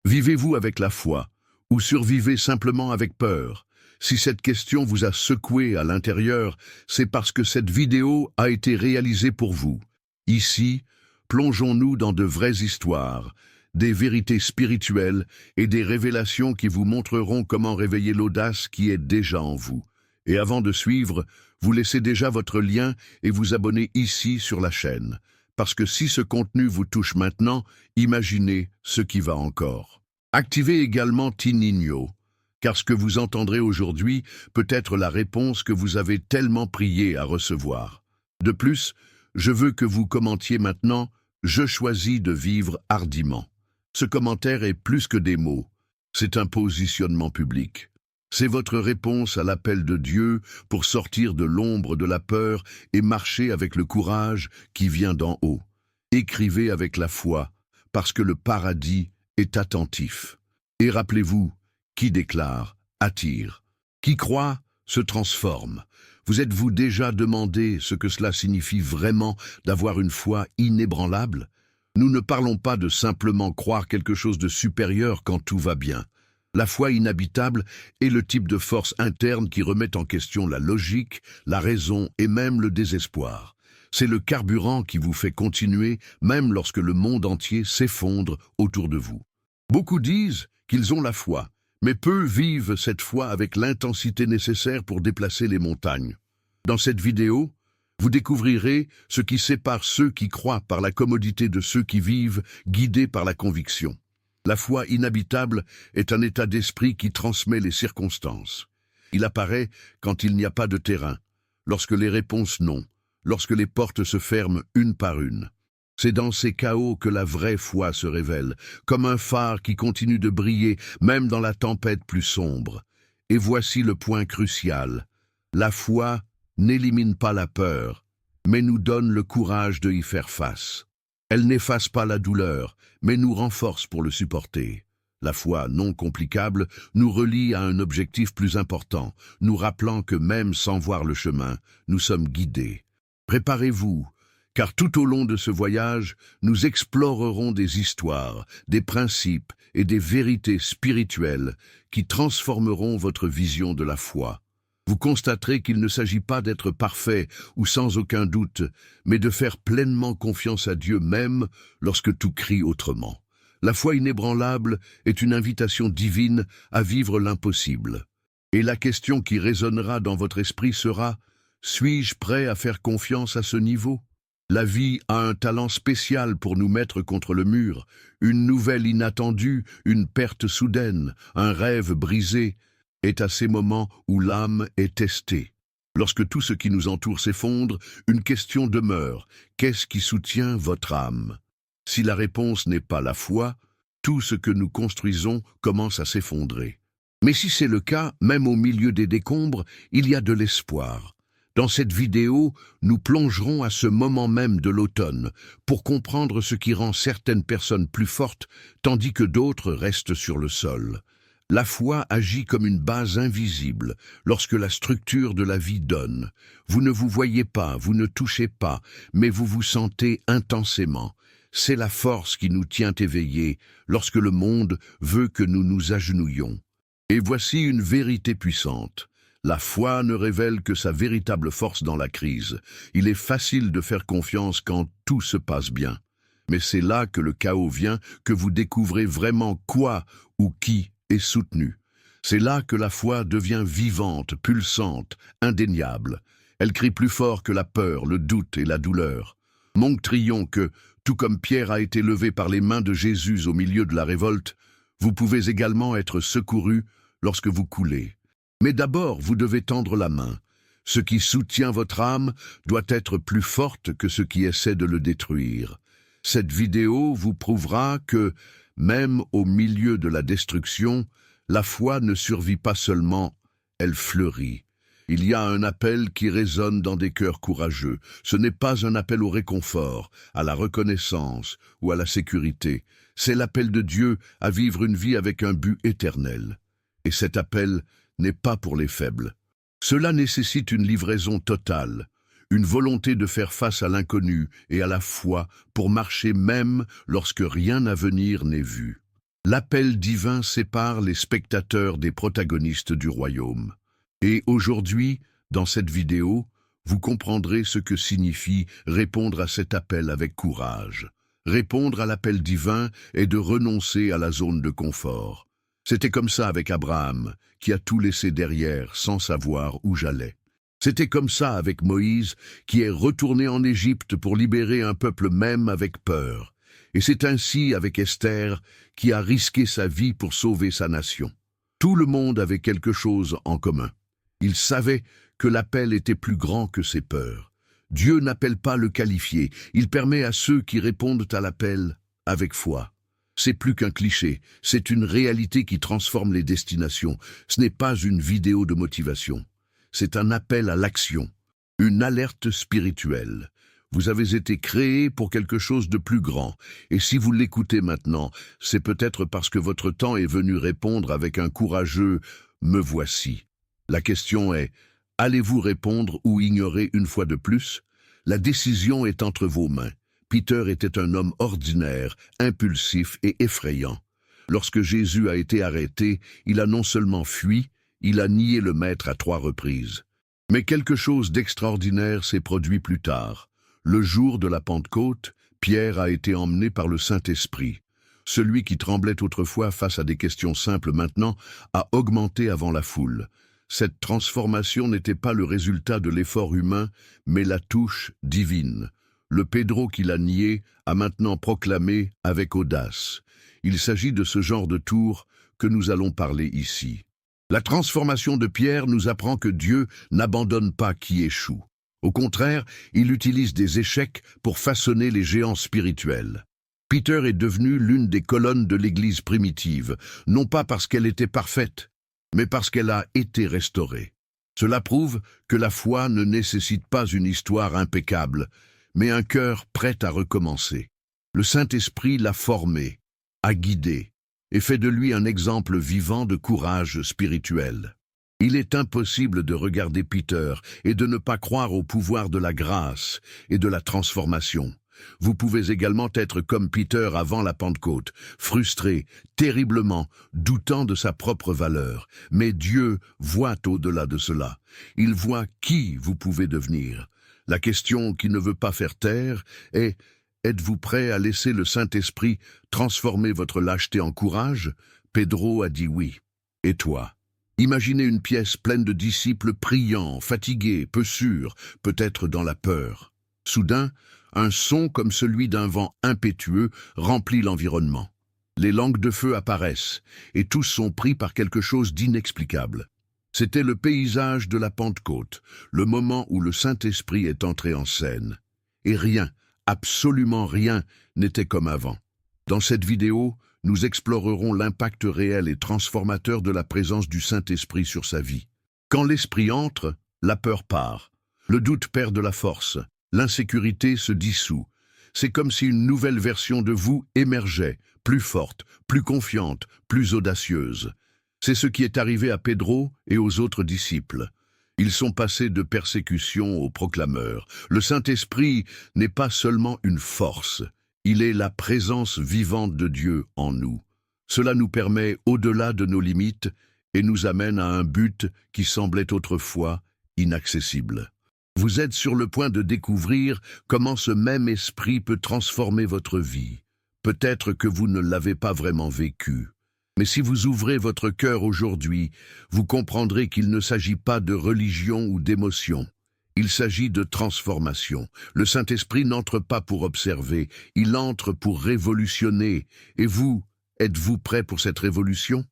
Vivez-vous avec la foi ou survivez simplement avec peur? Si cette question vous a secoué à l'intérieur, c'est parce que cette vidéo a été réalisée pour vous. Ici, plongeons-nous dans de vraies histoires, des vérités spirituelles et des révélations qui vous montreront comment réveiller l'audace qui est déjà en vous. Et avant de suivre, vous laissez déjà votre lien et vous abonnez ici sur la chaîne. Parce que si ce contenu vous touche maintenant, imaginez ce qui va encore. Activez également Tininho, car ce que vous entendrez aujourd'hui peut être la réponse que vous avez tellement prié à recevoir. De plus, je veux que vous commentiez maintenant « Je choisis de vivre hardiment ». Ce commentaire est plus que des mots, c'est un positionnement public. C'est votre réponse à l'appel de Dieu pour sortir de l'ombre de la peur et marcher avec le courage qui vient d'en haut. Écrivez avec la foi, parce que le paradis est attentif. Et rappelez-vous, qui déclare, attire. Qui croit, se transforme. Vous êtes-vous déjà demandé ce que cela signifie vraiment d'avoir une foi inébranlable? Nous ne parlons pas de simplement croire quelque chose de supérieur quand tout va bien. La foi inhabitable est le type de force interne qui remet en question la logique, la raison et même le désespoir. C'est le carburant qui vous fait continuer même lorsque le monde entier s'effondre autour de vous. Beaucoup disent qu'ils ont la foi, mais peu vivent cette foi avec l'intensité nécessaire pour déplacer les montagnes. Dans cette vidéo, vous découvrirez ce qui sépare ceux qui croient par la commodité de ceux qui vivent guidés par la conviction. La foi inhabitable est un état d'esprit qui transmet les circonstances. Il apparaît quand il n'y a pas de terrain, lorsque les réponses non, lorsque les portes se ferment une par une. C'est dans ces chaos que la vraie foi se révèle, comme un phare qui continue de briller, même dans la tempête plus sombre. Et voici le point crucial. La foi n'élimine pas la peur, mais nous donne le courage de y faire face. Elle n'efface pas la douleur, mais nous renforce pour le supporter. La foi non complicable nous relie à un objectif plus important, nous rappelant que même sans voir le chemin, nous sommes guidés. Préparez-vous, car tout au long de ce voyage, nous explorerons des histoires, des principes et des vérités spirituelles qui transformeront votre vision de la foi. Vous constaterez qu'il ne s'agit pas d'être parfait ou sans aucun doute, mais de faire pleinement confiance à Dieu même lorsque tout crie autrement. La foi inébranlable est une invitation divine à vivre l'impossible. Et la question qui résonnera dans votre esprit sera « Suis-je prêt à faire confiance à ce niveau ?» La vie a un talent spécial pour nous mettre contre le mur, une nouvelle inattendue, une perte soudaine, un rêve brisé, est à ces moments où l'âme est testée. Lorsque tout ce qui nous entoure s'effondre, une question demeure. Qu'est-ce qui soutient votre âme? Si la réponse n'est pas la foi, tout ce que nous construisons commence à s'effondrer. Mais si c'est le cas, même au milieu des décombres, il y a de l'espoir. Dans cette vidéo, nous plongerons à ce moment même de l'automne pour comprendre ce qui rend certaines personnes plus fortes tandis que d'autres restent sur le sol. La foi agit comme une base invisible lorsque la structure de la vie donne. Vous ne vous voyez pas, vous ne touchez pas, mais vous vous sentez intensément. C'est la force qui nous tient éveillés lorsque le monde veut que nous nous agenouillions. Et voici une vérité puissante. La foi ne révèle que sa véritable force dans la crise. Il est facile de faire confiance quand tout se passe bien. Mais c'est là que le chaos vient, que vous découvrez vraiment quoi ou qui est soutenu. C'est là que la foi devient vivante, pulsante, indéniable. Elle crie plus fort que la peur, le doute et la douleur. Montrions que, tout comme Pierre a été levé par les mains de Jésus au milieu de la révolte, vous pouvez également être secouru lorsque vous coulez. Mais d'abord, vous devez tendre la main. Ce qui soutient votre âme doit être plus forte que ce qui essaie de le détruire. Cette vidéo vous prouvera que, même au milieu de la destruction, la foi ne survit pas seulement, elle fleurit. Il y a un appel qui résonne dans des cœurs courageux. Ce n'est pas un appel au réconfort, à la reconnaissance ou à la sécurité. C'est l'appel de Dieu à vivre une vie avec un but éternel. Et cet appel n'est pas pour les faibles. Cela nécessite une livraison totale, une volonté de faire face à l'inconnu et à la foi pour marcher même lorsque rien à venir n'est vu. L'appel divin sépare les spectateurs des protagonistes du royaume. Et aujourd'hui, dans cette vidéo, vous comprendrez ce que signifie répondre à cet appel avec courage. Répondre à l'appel divin est de renoncer à la zone de confort. C'était comme ça avec Abraham, qui a tout laissé derrière sans savoir où j'allais. C'était comme ça avec Moïse, qui est retourné en Égypte pour libérer un peuple même avec peur. Et c'est ainsi avec Esther, qui a risqué sa vie pour sauver sa nation. Tout le monde avait quelque chose en commun. Il savait que l'appel était plus grand que ses peurs. Dieu n'appelle pas le qualifié, il permet à ceux qui répondent à l'appel avec foi. C'est plus qu'un cliché, c'est une réalité qui transforme les destinations. Ce n'est pas une vidéo de motivation. C'est un appel à l'action, une alerte spirituelle. Vous avez été créé pour quelque chose de plus grand, et si vous l'écoutez maintenant, c'est peut-être parce que votre temps est venu répondre avec un courageux « me voici ». La question est, allez-vous répondre ou ignorer une fois de plus? La décision est entre vos mains. Peter était un homme ordinaire, impulsif et effrayant. Lorsque Jésus a été arrêté, il a non seulement fui, il a nié le Maître à 3 reprises. Mais quelque chose d'extraordinaire s'est produit plus tard. Le jour de la Pentecôte, Pierre a été emmené par le Saint-Esprit. Celui qui tremblait autrefois face à des questions simples maintenant a augmenté avant la foule. Cette transformation n'était pas le résultat de l'effort humain, mais la touche divine. Le Pedro qui l'a nié a maintenant proclamé avec audace. Il s'agit de ce genre de tour que nous allons parler ici. La transformation de Pierre nous apprend que Dieu n'abandonne pas qui échoue. Au contraire, il utilise des échecs pour façonner les géants spirituels. Peter est devenu l'une des colonnes de l'Église primitive, non pas parce qu'elle était parfaite, mais parce qu'elle a été restaurée. Cela prouve que la foi ne nécessite pas une histoire impeccable, mais un cœur prêt à recommencer. Le Saint-Esprit l'a formé, a guidé, et fait de lui un exemple vivant de courage spirituel. Il est impossible de regarder Peter et de ne pas croire au pouvoir de la grâce et de la transformation. Vous pouvez également être comme Peter avant la Pentecôte, frustré, terriblement, doutant de sa propre valeur. Mais Dieu voit au-delà de cela. Il voit qui vous pouvez devenir. La question qui ne veut pas faire taire est: êtes-vous prêt à laisser le Saint-Esprit transformer votre lâcheté en courage? Pedro a dit oui. Et toi? Imaginez une pièce pleine de disciples priants, fatigués, peu sûrs, peut-être dans la peur. Soudain, un son comme celui d'un vent impétueux remplit l'environnement. Les langues de feu apparaissent, et tous sont pris par quelque chose d'inexplicable. C'était le paysage de la Pentecôte, le moment où le Saint-Esprit est entré en scène. Et rien, absolument rien, n'était comme avant. Dans cette vidéo, nous explorerons l'impact réel et transformateur de la présence du Saint-Esprit sur sa vie. Quand l'Esprit entre, la peur part. Le doute perd de la force. L'insécurité se dissout. C'est comme si une nouvelle version de vous émergeait, plus forte, plus confiante, plus audacieuse. C'est ce qui est arrivé à Pedro et aux autres disciples. Ils sont passés de persécution aux proclameurs. Le Saint-Esprit n'est pas seulement une force, il est la présence vivante de Dieu en nous. Cela nous permet au-delà de nos limites et nous amène à un but qui semblait autrefois inaccessible. Vous êtes sur le point de découvrir comment ce même esprit peut transformer votre vie. Peut-être que vous ne l'avez pas vraiment vécu. Mais si vous ouvrez votre cœur aujourd'hui, vous comprendrez qu'il ne s'agit pas de religion ou d'émotion. Il s'agit de transformation. Le Saint-Esprit n'entre pas pour observer, il entre pour révolutionner. Et vous, êtes-vous prêt pour cette révolution?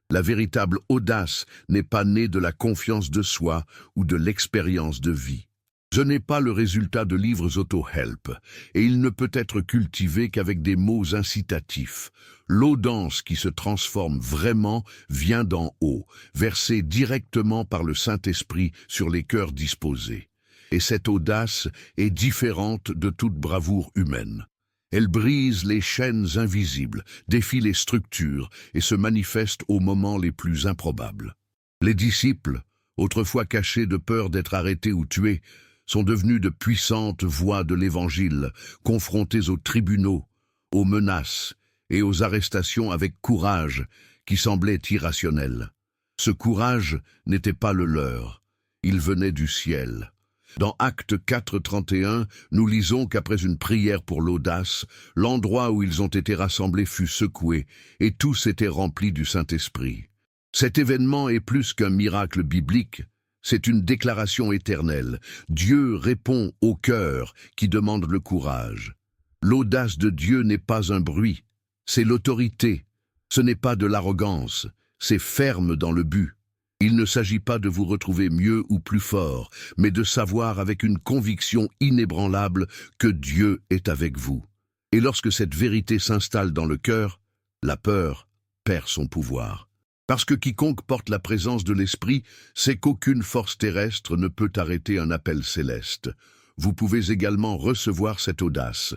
La véritable audace n'est pas née de la confiance de soi ou de l'expérience de vie. Ce n'est pas le résultat de livres auto-help, et il ne peut être cultivé qu'avec des mots incitatifs. L'audace qui se transforme vraiment vient d'en haut, versée directement par le Saint-Esprit sur les cœurs disposés. Et cette audace est différente de toute bravoure humaine. Elle brise les chaînes invisibles, défie les structures et se manifeste aux moments les plus improbables. Les disciples, autrefois cachés de peur d'être arrêtés ou tués, sont devenus de puissantes voix de l'Évangile, confrontés aux tribunaux, aux menaces et aux arrestations avec courage qui semblaient irrationnelles. Ce courage n'était pas le leur, il venait du ciel. Dans Actes 4:31, nous lisons qu'après une prière pour l'audace, l'endroit où ils ont été rassemblés fut secoué, et tous étaient remplis du Saint-Esprit. Cet événement est plus qu'un miracle biblique, c'est une déclaration éternelle. Dieu répond au cœur qui demande le courage. L'audace de Dieu n'est pas un bruit, c'est l'autorité. Ce n'est pas de l'arrogance, c'est ferme dans le but. Il ne s'agit pas de vous retrouver mieux ou plus fort, mais de savoir avec une conviction inébranlable que Dieu est avec vous. Et lorsque cette vérité s'installe dans le cœur, la peur perd son pouvoir. Parce que quiconque porte la présence de l'Esprit sait qu'aucune force terrestre ne peut arrêter un appel céleste. Vous pouvez également recevoir cette audace.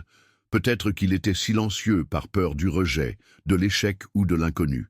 Peut-être qu'il était silencieux par peur du rejet, de l'échec ou de l'inconnu.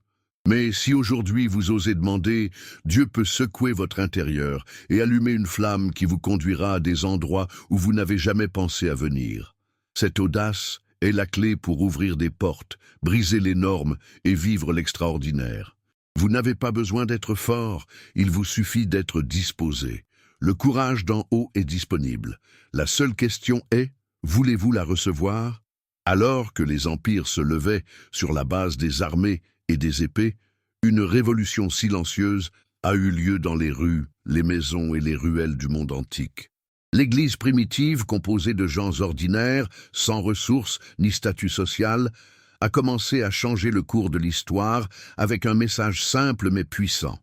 Mais si aujourd'hui vous osez demander, Dieu peut secouer votre intérieur et allumer une flamme qui vous conduira à des endroits où vous n'avez jamais pensé à venir. Cette audace est la clé pour ouvrir des portes, briser les normes et vivre l'extraordinaire. Vous n'avez pas besoin d'être fort, il vous suffit d'être disposé. Le courage d'en haut est disponible. La seule question est, voulez-vous la recevoir? Alors que les empires se levaient sur la base des armées et des épées, une révolution silencieuse a eu lieu dans les rues, les maisons et les ruelles du monde antique. L'Église primitive, composée de gens ordinaires, sans ressources ni statut social, a commencé à changer le cours de l'histoire avec un message simple mais puissant.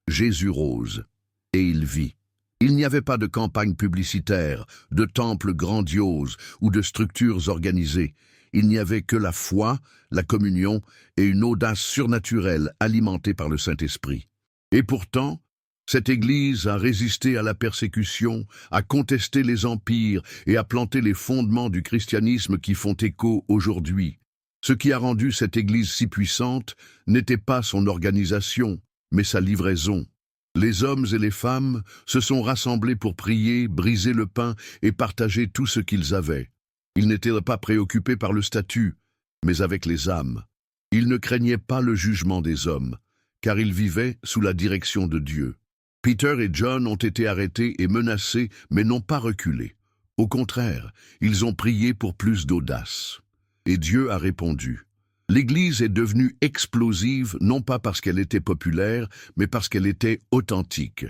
Jésus rose, et il vit. Il n'y avait pas de campagne publicitaire, de temples grandioses ou de structures organisées. Il n'y avait que la foi, la communion et une audace surnaturelle alimentée par le Saint-Esprit. Et pourtant, cette Église a résisté à la persécution, a contesté les empires et a planté les fondements du christianisme qui font écho aujourd'hui. Ce qui a rendu cette Église si puissante n'était pas son organisation, mais sa livraison. Les hommes et les femmes se sont rassemblés pour prier, briser le pain et partager tout ce qu'ils avaient. Ils n'étaient pas préoccupés par le statut, mais avec les âmes. Ils ne craignaient pas le jugement des hommes, car ils vivaient sous la direction de Dieu. Peter et John ont été arrêtés et menacés, mais n'ont pas reculé. Au contraire, ils ont prié pour plus d'audace. Et Dieu a répondu. L'Église est devenue explosive, non pas parce qu'elle était populaire, mais parce qu'elle était authentique.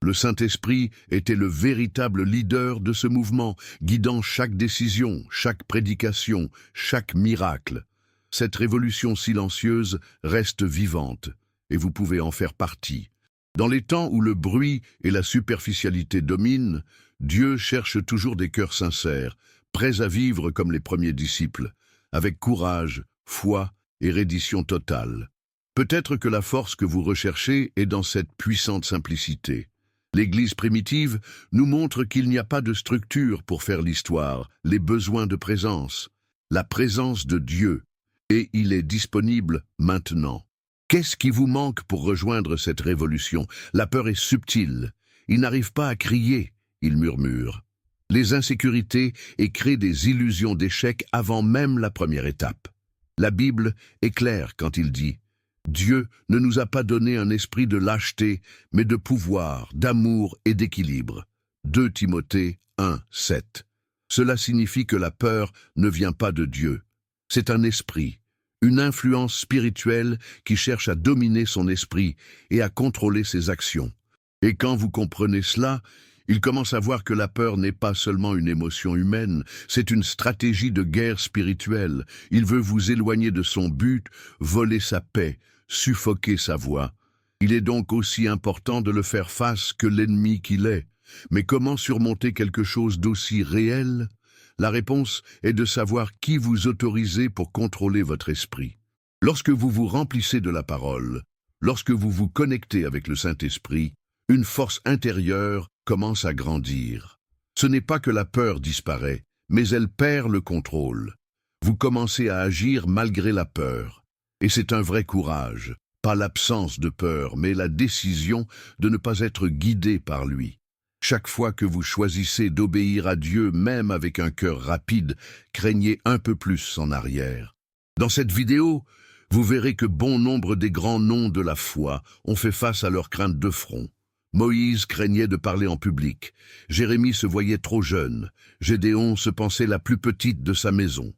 Le Saint-Esprit était le véritable leader de ce mouvement, guidant chaque décision, chaque prédication, chaque miracle. Cette révolution silencieuse reste vivante, et vous pouvez en faire partie. Dans les temps où le bruit et la superficialité dominent, Dieu cherche toujours des cœurs sincères, prêts à vivre comme les premiers disciples, avec courage, foi et reddition totale. Peut-être que la force que vous recherchez est dans cette puissante simplicité. L'Église primitive nous montre qu'il n'y a pas de structure pour faire l'histoire, les besoins de présence, la présence de Dieu, et il est disponible maintenant. Qu'est-ce qui vous manque pour rejoindre cette révolution? La peur est subtile. Il n'arrive pas à crier, il murmure. Les insécurités et créent des illusions d'échec avant même la première étape. La Bible est claire quand il dit « Dieu ne nous a pas donné un esprit de lâcheté, mais de pouvoir, d'amour et d'équilibre. » 2 Timothée 1:7. Cela signifie que la peur ne vient pas de Dieu. C'est un esprit, une influence spirituelle qui cherche à dominer son esprit et à contrôler ses actions. Et quand vous comprenez cela, il commence à voir que la peur n'est pas seulement une émotion humaine, c'est une stratégie de guerre spirituelle. Il veut vous éloigner de son but, voler sa paix, suffoquer sa voix. Il est donc aussi important de le faire face que l'ennemi qu'il est. Mais comment surmonter quelque chose d'aussi réel? La réponse est de savoir qui vous autorisez pour contrôler votre esprit. Lorsque vous vous remplissez de la parole, lorsque vous vous connectez avec le Saint-Esprit, une force intérieure commence à grandir. Ce n'est pas que la peur disparaît, mais elle perd le contrôle. Vous commencez à agir malgré la peur. Et c'est un vrai courage, pas l'absence de peur, mais la décision de ne pas être guidé par lui. Chaque fois que vous choisissez d'obéir à Dieu, même avec un cœur rapide, craignez un peu plus en arrière. Dans cette vidéo, vous verrez que bon nombre des grands noms de la foi ont fait face à leurs craintes de front. Moïse craignait de parler en public, Jérémie se voyait trop jeune, Gédéon se pensait la plus petite de sa maison.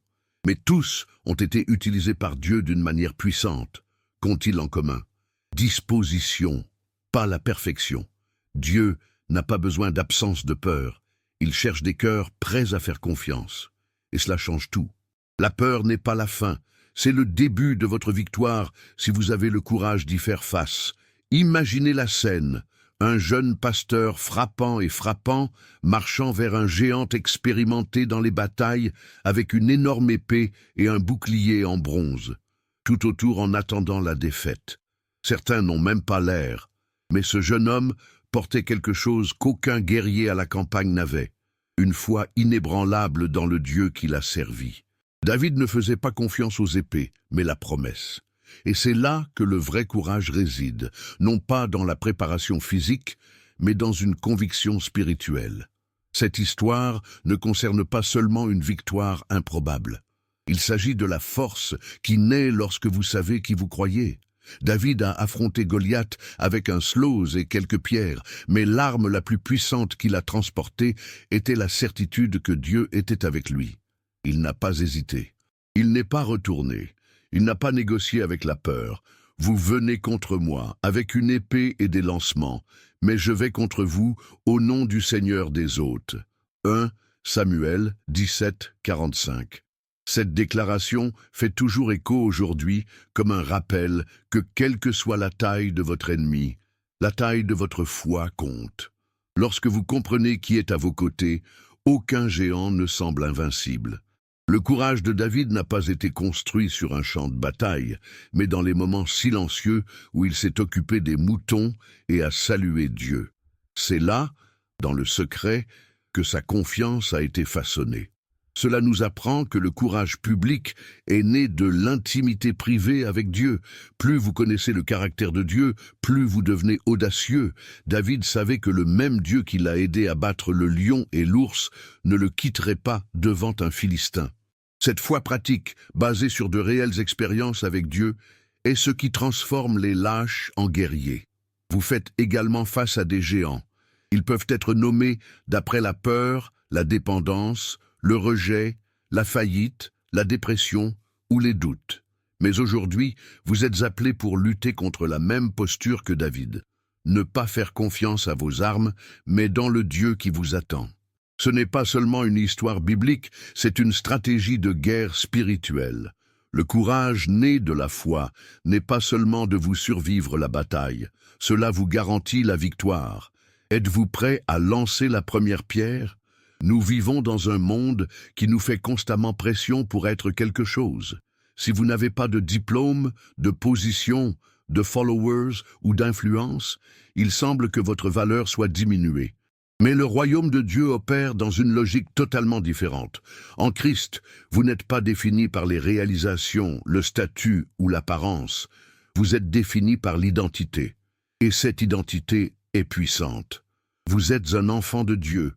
Mais tous ont été utilisés par Dieu d'une manière puissante. Qu'ont-ils en commun? Disposition, pas la perfection. Dieu n'a pas besoin d'absence de peur. Il cherche des cœurs prêts à faire confiance. Et cela change tout. La peur n'est pas la fin, c'est le début de votre victoire si vous avez le courage d'y faire face. Imaginez la scène, un jeune pasteur frappant et frappant, marchant vers un géant expérimenté dans les batailles avec une énorme épée et un bouclier en bronze, tout autour en attendant la défaite. Certains n'ont même pas l'air, mais ce jeune homme portait quelque chose qu'aucun guerrier à la campagne n'avait, une foi inébranlable dans le Dieu qui l'a servi. David ne faisait pas confiance aux épées, mais la promesse. Et c'est là que le vrai courage réside, non pas dans la préparation physique, mais dans une conviction spirituelle. Cette histoire ne concerne pas seulement une victoire improbable. Il s'agit de la force qui naît lorsque vous savez qui vous croyez. David a affronté Goliath avec un slows et quelques pierres, mais l'arme la plus puissante qu'il a transportée était la certitude que Dieu était avec lui. Il n'a pas hésité. Il n'est pas retourné. Il n'a pas négocié avec la peur. Vous venez contre moi, avec une épée et des lancements, mais je vais contre vous au nom du Seigneur des hôtes. 1 Samuel 17, 45. Cette déclaration fait toujours écho aujourd'hui comme un rappel que quelle que soit la taille de votre ennemi, la taille de votre foi compte. Lorsque vous comprenez qui est à vos côtés, aucun géant ne semble invincible. Le courage de David n'a pas été construit sur un champ de bataille, mais dans les moments silencieux où il s'est occupé des moutons et a salué Dieu. C'est là, dans le secret, que sa confiance a été façonnée. Cela nous apprend que le courage public est né de l'intimité privée avec Dieu. Plus vous connaissez le caractère de Dieu, plus vous devenez audacieux. David savait que le même Dieu qui l'a aidé à battre le lion et l'ours ne le quitterait pas devant un Philistin. Cette foi pratique, basée sur de réelles expériences avec Dieu, est ce qui transforme les lâches en guerriers. Vous faites également face à des géants. Ils peuvent être nommés d'après la peur, la dépendance, le rejet, la faillite, la dépression ou les doutes. Mais aujourd'hui, vous êtes appelés pour lutter contre la même posture que David. Ne pas faire confiance à vos armes, mais dans le Dieu qui vous attend. Ce n'est pas seulement une histoire biblique, c'est une stratégie de guerre spirituelle. Le courage né de la foi n'est pas seulement de vous survivre la bataille, cela vous garantit la victoire. Êtes-vous prêt à lancer la première pierre? Nous vivons dans un monde qui nous fait constamment pression pour être quelque chose. Si vous n'avez pas de diplôme, de position, de followers ou d'influence, il semble que votre valeur soit diminuée. Mais le royaume de Dieu opère dans une logique totalement différente. En Christ, vous n'êtes pas défini par les réalisations, le statut ou l'apparence. Vous êtes défini par l'identité. Et cette identité est puissante. Vous êtes un enfant de Dieu,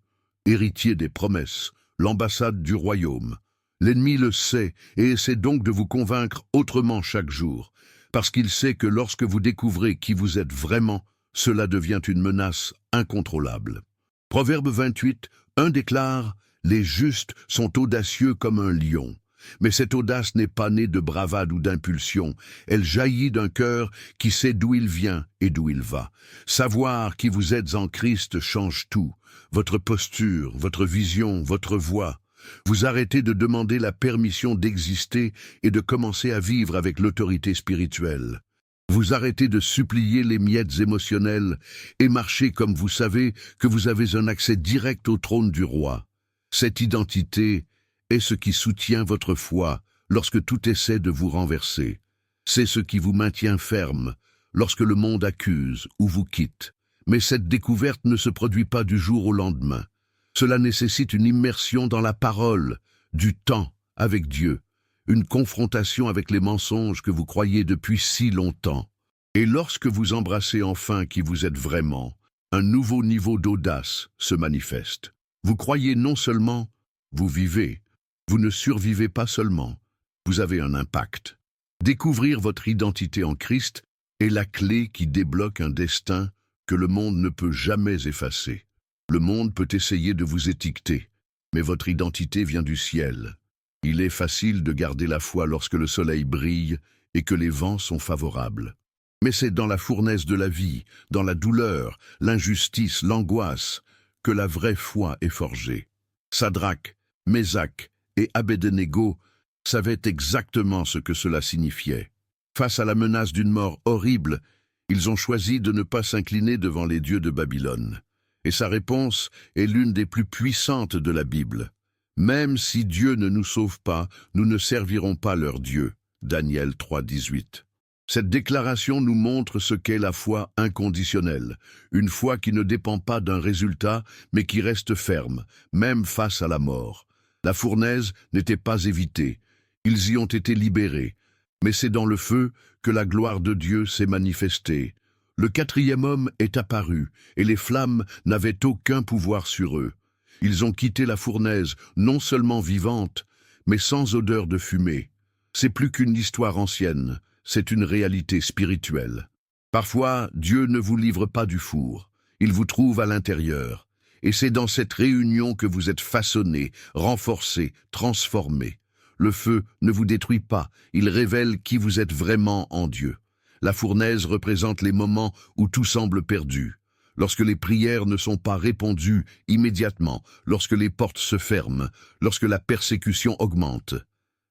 héritier des promesses, l'ambassade du royaume. L'ennemi le sait et essaie donc de vous convaincre autrement chaque jour, parce qu'il sait que lorsque vous découvrez qui vous êtes vraiment, cela devient une menace incontrôlable. Proverbe 28, 1 déclare « Les justes sont audacieux comme un lion ». Mais cette audace n'est pas née de bravade ou d'impulsion, elle jaillit d'un cœur qui sait d'où il vient et d'où il va. Savoir qui vous êtes en Christ change tout, votre posture, votre vision, votre voix. Vous arrêtez de demander la permission d'exister et de commencer à vivre avec l'autorité spirituelle. Vous arrêtez de supplier les miettes émotionnelles et marchez comme vous savez que vous avez un accès direct au trône du roi. Cette identité est ce qui soutient votre foi lorsque tout essaie de vous renverser. C'est ce qui vous maintient ferme lorsque le monde accuse ou vous quitte. Mais cette découverte ne se produit pas du jour au lendemain. Cela nécessite une immersion dans la parole, du temps avec Dieu, une confrontation avec les mensonges que vous croyez depuis si longtemps. Et lorsque vous embrassez enfin qui vous êtes vraiment, un nouveau niveau d'audace se manifeste. Vous croyez non seulement, vous vivez. Vous ne survivez pas seulement, vous avez un impact. Découvrir votre identité en Christ est la clé qui débloque un destin que le monde ne peut jamais effacer. Le monde peut essayer de vous étiqueter, mais votre identité vient du ciel. Il est facile de garder la foi lorsque le soleil brille et que les vents sont favorables. Mais c'est dans la fournaise de la vie, dans la douleur, l'injustice, l'angoisse, que la vraie foi est forgée. Sadrach, Mésach et Abednego savaient exactement ce que cela signifiait. Face à la menace d'une mort horrible, ils ont choisi de ne pas s'incliner devant les dieux de Babylone. Et sa réponse est l'une des plus puissantes de la Bible. Même si Dieu ne nous sauve pas, nous ne servirons pas leur Dieu. Daniel 3,18. Cette déclaration nous montre ce qu'est la foi inconditionnelle, une foi qui ne dépend pas d'un résultat, mais qui reste ferme, même face à la mort. La fournaise n'était pas évitée, ils y ont été libérés, mais c'est dans le feu que la gloire de Dieu s'est manifestée. Le quatrième homme est apparu, et les flammes n'avaient aucun pouvoir sur eux. Ils ont quitté la fournaise, non seulement vivante, mais sans odeur de fumée. C'est plus qu'une histoire ancienne, c'est une réalité spirituelle. Parfois, Dieu ne vous livre pas du four, il vous trouve à l'intérieur. Et c'est dans cette réunion que vous êtes façonné, renforcé, transformé. Le feu ne vous détruit pas, il révèle qui vous êtes vraiment en Dieu. La fournaise représente les moments où tout semble perdu. Lorsque les prières ne sont pas répondues immédiatement, lorsque les portes se ferment, lorsque la persécution augmente.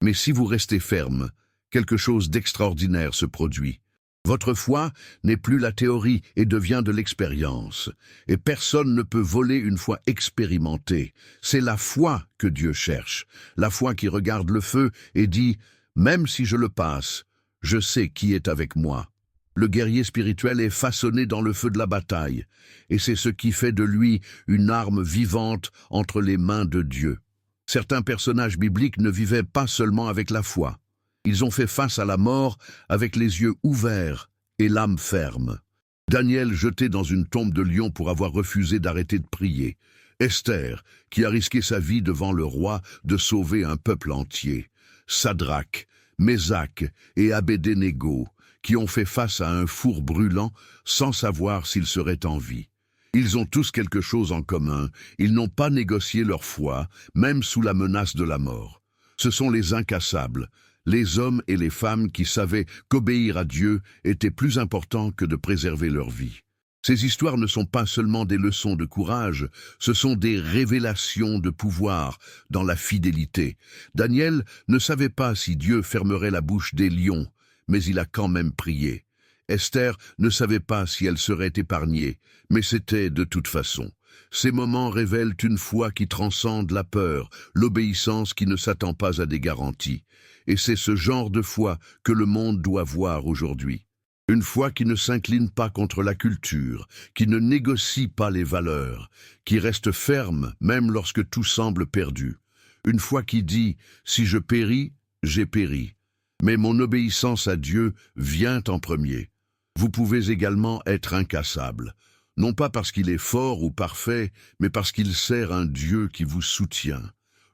Mais si vous restez ferme, quelque chose d'extraordinaire se produit. Votre foi n'est plus la théorie et devient de l'expérience. Et personne ne peut voler une foi expérimentée. C'est la foi que Dieu cherche. La foi qui regarde le feu et dit « Même si je le passe, je sais qui est avec moi ». Le guerrier spirituel est façonné dans le feu de la bataille, et c'est ce qui fait de lui une arme vivante entre les mains de Dieu. Certains personnages bibliques ne vivaient pas seulement avec la foi. Ils ont fait face à la mort avec les yeux ouverts et l'âme ferme. Daniel jeté dans une tombe de lion pour avoir refusé d'arrêter de prier. Esther, qui a risqué sa vie devant le roi de sauver un peuple entier. Sadrach, Mésach et Abednego, qui ont fait face à un four brûlant sans savoir s'ils seraient en vie. Ils ont tous quelque chose en commun, ils n'ont pas négocié leur foi, même sous la menace de la mort. Ce sont les incassables, les hommes et les femmes qui savaient qu'obéir à Dieu était plus important que de préserver leur vie. Ces histoires ne sont pas seulement des leçons de courage, ce sont des révélations de pouvoir dans la fidélité. Daniel ne savait pas si Dieu fermerait la bouche des lions, mais il a quand même prié. Esther ne savait pas si elle serait épargnée, mais c'était de toute façon. Ces moments révèlent une foi qui transcende la peur, l'obéissance qui ne s'attend pas à des garanties. Et c'est ce genre de foi que le monde doit voir aujourd'hui. Une foi qui ne s'incline pas contre la culture, qui ne négocie pas les valeurs, qui reste ferme même lorsque tout semble perdu. Une foi qui dit « Si je péris, j'ai péri ». Mais mon obéissance à Dieu vient en premier. Vous pouvez également être incassable, non pas parce qu'il est fort ou parfait, mais parce qu'il sert un Dieu qui vous soutient.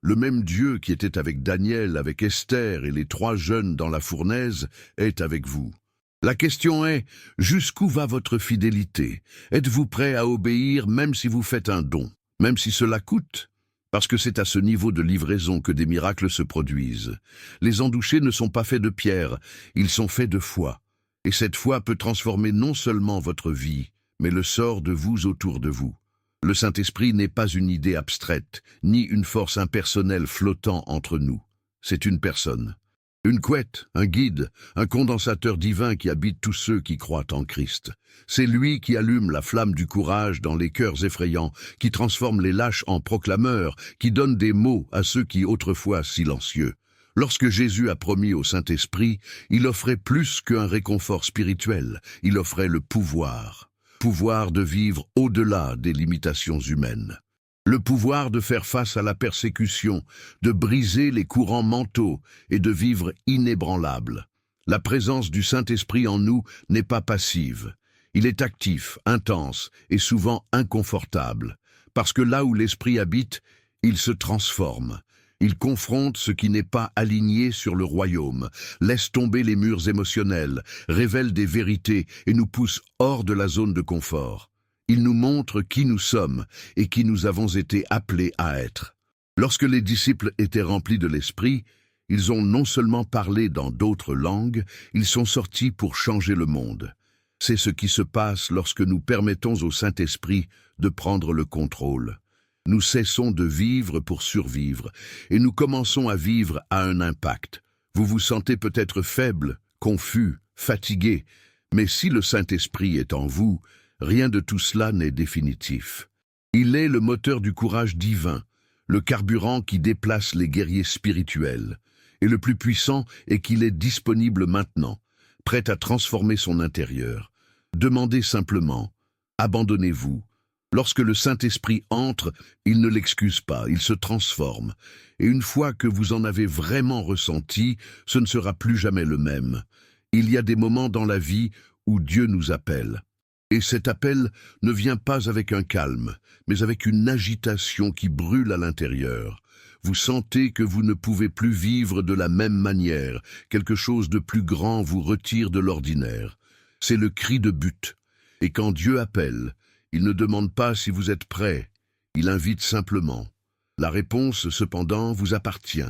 Le même Dieu qui était avec Daniel, avec Esther et les 3 jeunes dans la fournaise est avec vous. La question est, jusqu'où va votre fidélité? Êtes-vous prêt à obéir même si vous faites un don, même si cela coûte? Parce que c'est à ce niveau de livraison que des miracles se produisent. Les endouchés ne sont pas faits de pierre, ils sont faits de foi. Et cette foi peut transformer non seulement votre vie, mais le sort de vous autour de vous. Le Saint-Esprit n'est pas une idée abstraite, ni une force impersonnelle flottant entre nous. C'est une personne. Une couette, un guide, un condensateur divin qui habite tous ceux qui croient en Christ. C'est lui qui allume la flamme du courage dans les cœurs effrayants, qui transforme les lâches en proclameurs, qui donne des mots à ceux qui autrefois silencieux. Lorsque Jésus a promis au Saint-Esprit, il offrait plus qu'un réconfort spirituel, il offrait le pouvoir. Pouvoir de vivre au-delà des limitations humaines. Le pouvoir de faire face à la persécution, de briser les courants mentaux et de vivre inébranlable. La présence du Saint-Esprit en nous n'est pas passive. Il est actif, intense et souvent inconfortable. Parce que là où l'Esprit habite, il se transforme. Il confronte ce qui n'est pas aligné sur le royaume, laisse tomber les murs émotionnels, révèle des vérités et nous pousse hors de la zone de confort. Il nous montre qui nous sommes et qui nous avons été appelés à être. Lorsque les disciples étaient remplis de l'Esprit, ils ont non seulement parlé dans d'autres langues, ils sont sortis pour changer le monde. C'est ce qui se passe lorsque nous permettons au Saint-Esprit de prendre le contrôle. Nous cessons de vivre pour survivre et nous commençons à vivre à un impact. Vous vous sentez peut-être faible, confus, fatigué, mais si le Saint-Esprit est en vous, rien de tout cela n'est définitif. Il est le moteur du courage divin, le carburant qui déplace les guerriers spirituels. Et le plus puissant est qu'il est disponible maintenant, prêt à transformer son intérieur. Demandez simplement, abandonnez-vous. Lorsque le Saint-Esprit entre, il ne l'excuse pas, il se transforme. Et une fois que vous en avez vraiment ressenti, ce ne sera plus jamais le même. Il y a des moments dans la vie où Dieu nous appelle. Et cet appel ne vient pas avec un calme, mais avec une agitation qui brûle à l'intérieur. Vous sentez que vous ne pouvez plus vivre de la même manière, quelque chose de plus grand vous retire de l'ordinaire. C'est le cri de but. Et quand Dieu appelle, il ne demande pas si vous êtes prêt, il invite simplement. La réponse, cependant, vous appartient.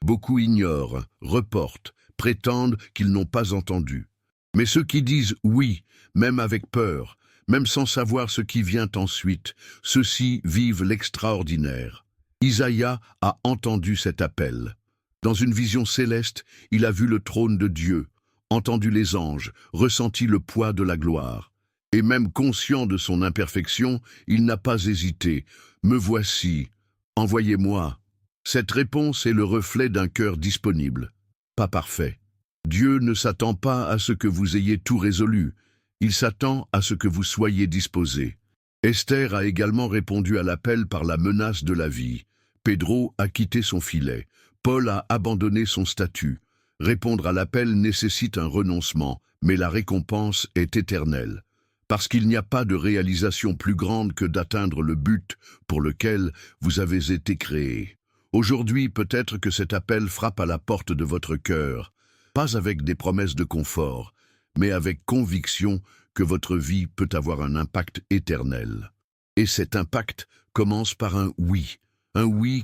Beaucoup ignorent, reportent, prétendent qu'ils n'ont pas entendu. Mais ceux qui disent oui, même avec peur, même sans savoir ce qui vient ensuite, ceux-ci vivent l'extraordinaire. Isaïe a entendu cet appel. Dans une vision céleste, il a vu le trône de Dieu, entendu les anges, ressenti le poids de la gloire. Et même conscient de son imperfection, il n'a pas hésité. « Me voici, envoyez-moi ». Cette réponse est le reflet d'un cœur disponible, pas parfait. Dieu ne s'attend pas à ce que vous ayez tout résolu, il s'attend à ce que vous soyez disposé. Esther a également répondu à l'appel par la menace de la vie. Pedro a quitté son filet. Paul a abandonné son statut. Répondre à l'appel nécessite un renoncement, mais la récompense est éternelle. Parce qu'il n'y a pas de réalisation plus grande que d'atteindre le but pour lequel vous avez été créé. Aujourd'hui, peut-être que cet appel frappe à la porte de votre cœur, pas avec des promesses de confort, mais avec conviction que votre vie peut avoir un impact éternel. Et cet impact commence par un oui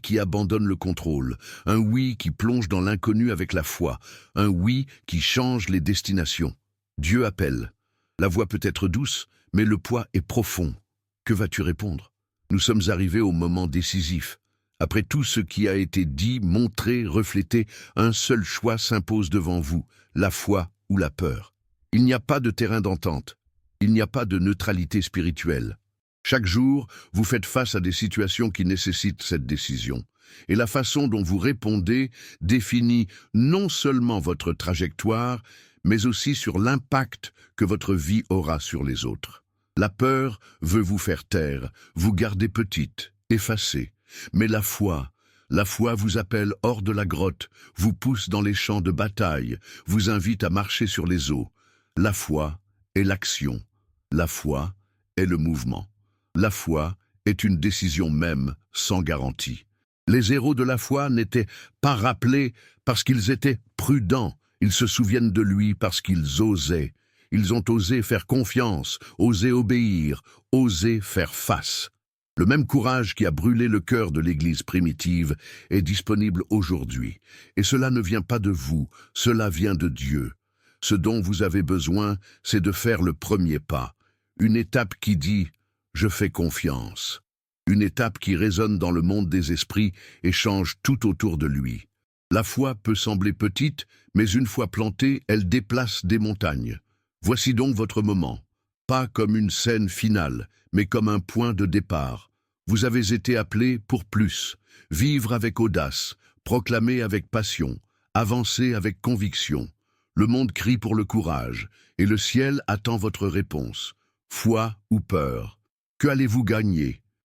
qui abandonne le contrôle, un oui qui plonge dans l'inconnu avec la foi, un oui qui change les destinations. Dieu appelle. La voix peut être douce, mais le poids est profond. Que vas-tu répondre? Nous sommes arrivés au moment décisif. Après tout ce qui a été dit, montré, reflété, un seul choix s'impose devant vous, la foi ou la peur. Il n'y a pas de terrain d'entente. Il n'y a pas de neutralité spirituelle. Chaque jour, vous faites face à des situations qui nécessitent cette décision. Et la façon dont vous répondez définit non seulement votre trajectoire, mais aussi sur l'impact que votre vie aura sur les autres. La peur veut vous faire taire, vous garder petite, effacée. Mais la foi vous appelle hors de la grotte, vous pousse dans les champs de bataille, vous invite à marcher sur les eaux. La foi est l'action. La foi est le mouvement. La foi est une décision même, sans garantie. Les héros de la foi n'étaient pas rappelés parce qu'ils étaient prudents. Ils se souviennent de lui parce qu'ils osaient. Ils ont osé faire confiance, osé obéir, osé faire face. Le même courage qui a brûlé le cœur de l'Église primitive est disponible aujourd'hui. Et cela ne vient pas de vous, cela vient de Dieu. Ce dont vous avez besoin, c'est de faire le premier pas. Une étape qui dit « Je fais confiance ». Une étape qui résonne dans le monde des esprits et change tout autour de lui. La foi peut sembler petite, mais une fois plantée, elle déplace des montagnes. Voici donc votre moment. Pas comme une scène finale, mais comme un point de départ. Vous avez été appelé pour plus. Vivre avec audace, proclamer avec passion, avancer avec conviction. Le monde crie pour le courage, et le ciel attend votre réponse. Foi ou peur? Que allez-vous gagner?